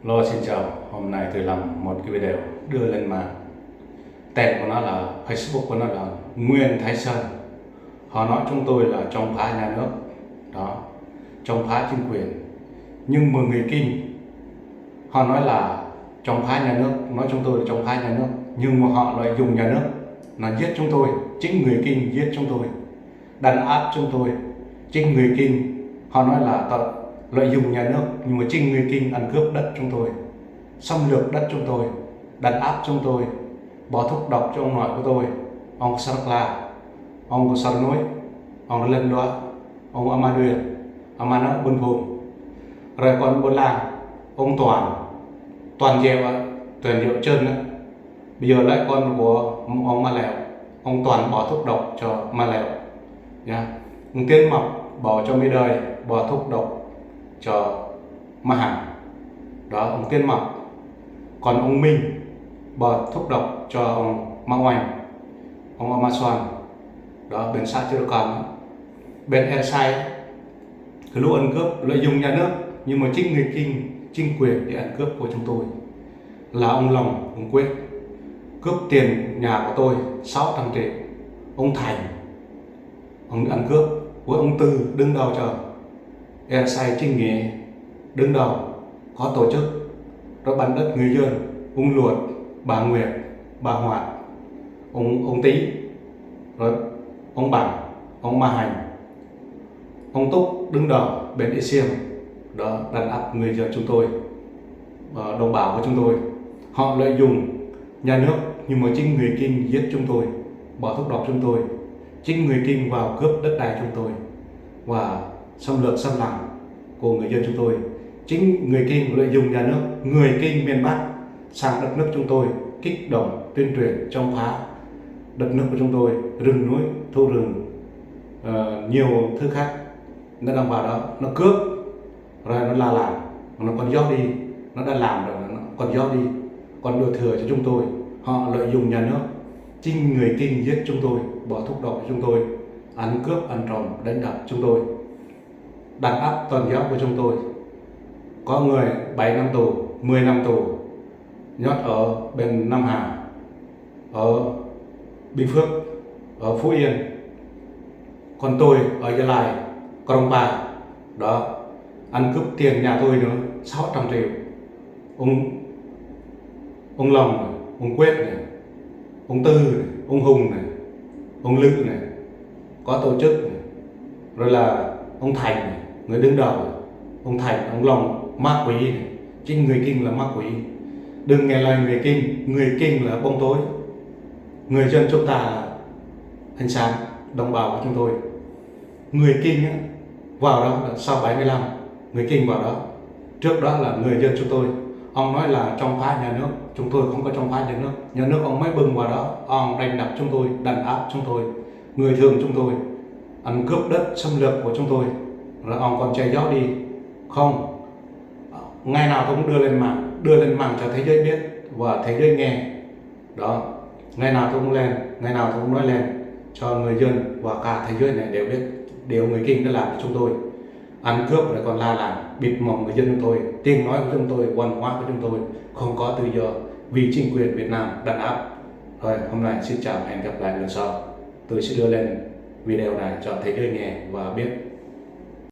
Xin chào, hôm nay tôi làm một cái video đưa lên mạng. Tên của nó là Facebook của nó là Nguyên Thái Sơn. Họ nói chúng tôi là chống phá nhà nước, đó, chống phá chính quyền. Nhưng mà người Kinh họ nói là chống phá nhà nước, nói chúng tôi là chống phá nhà nước, nhưng mà họ lại dùng nhà nước là giết chúng tôi. Chính người Kinh giết chúng tôi, đàn áp chúng tôi. Chính người Kinh họ nói là lợi dụng nhà nước, nhưng mà chính người Kinh ăn cướp đất chúng tôi, xâm lược đất chúng tôi, đàn áp chúng tôi, bỏ thuốc độc cho ông nội của tôi, ông Sarakla, ông Sarnoi, ông Lên Loa, ông Amaduyên, Amana Bun Phùng, rồi còn Bôn Làng, ông Toàn Diệu, Toàn Diệu Trơn nữa. Bây giờ lại con của ông Ma Lẹo, ông Toàn bỏ thuốc độc cho Ma Lẹo, nha. Ông Tiến Mập bỏ cho mấy đời bỏ thuốc độc cho Ma Hằng, đó ông Tiến Mập. Còn ông Minh bỏ thuốc độc cho ông Ma Oanh, ông Ma Xoan, đó bên xã chưa còn. Bên El Sai cái lũ ăn cướp lợi dụng nhà nước, nhưng mà chính người Kinh, chính quyền để ăn cướp của chúng tôi là ông Lòng, ông Quyết cướp tiền nhà của tôi 600 triệu. Ông Thành ông ăn cướp, với ông Tư đứng đầu cho El Sai chính nghĩa đứng đầu có tổ chức, rồi bán đất người dân. Ông Luột, bà Nguyệt, bà Hoạt, ông Tý, rồi ông Bằng, ông Ma Hành, ông Túc đứng đầu bên Ý Xiêm, đó đàn áp người dân chúng tôi, đồng bào của chúng tôi. Họ lợi dụng nhà nước, nhưng mà chính người Kinh giết chúng tôi, bỏ thuốc độc chúng tôi. Chính người Kinh vào cướp đất đai chúng tôi và xâm lược xâm lăng của người dân chúng tôi. Chính người Kinh lợi dụng nhà nước, người Kinh miền Bắc sang đất nước chúng tôi, kích động tuyên truyền chống phá đất nước của chúng tôi, rừng núi, thu rừng, nhiều thứ khác. Nó đang vào đó, nó cướp, rồi nó la làm, nó còn gió đi, nó đã làm rồi, nó còn gió đi, còn đồ thừa cho chúng tôi. Họ lợi dụng nhà nước, chính người Kinh giết chúng tôi, bỏ thuốc độc cho chúng tôi, ăn cướp, ăn trộm, đánh đập chúng tôi, đàn áp tôn giáo của chúng tôi. Có người 7 năm tù, 10 năm tù, nhốt ở bên Nam Hà, ở Bình Phước, ở Phú Yên. Còn tôi ở Gia Lai, Krông Pa, đó ăn cướp tiền nhà tôi nữa 600 triệu. Ông Lòng này, ông Quyết này, ông Tư này, ông Hùng này, ông Lự này, có tổ chức này. Rồi là ông Thành này, người đứng đầu này. Ông Thành, ông Lòng ma quỷ này. Chính người Kinh là ma quỷ. Đừng nghe lời người Kinh là bóng tối, người dân chúng ta là ánh sáng, đồng bào của chúng tôi. Người Kinh ấy, vào đó là sau 75, người Kinh vào đó. Trước đó là người dân chúng tôi. Ông nói là trong phá nhà nước, chúng tôi không có trong phá nhà nước ông mới bưng vào đó, ông đánh đập chúng tôi, đàn áp chúng tôi, người thường chúng tôi, ăn cướp đất, xâm lược của chúng tôi. Rồi ông còn chạy gió đi. Không, ngày nào tôi cũng đưa lên mạng cho thế giới biết và thế giới nghe, đó. Ngày nào tôi cũng lên, ngày nào tôi cũng nói lên cho người dân và cả thế giới này đều biết điều người Kinh đã làm cho chúng tôi. Ăn cướp rồi còn la làm, bịt mồm người dân chúng tôi, tiếng nói của chúng tôi, văn hóa của chúng tôi không có tự do vì chính quyền Việt Nam đàn áp. Rồi hôm nay xin chào, hẹn gặp lại lần sau. Tôi sẽ đưa lên video này cho thế giới nghe và biết.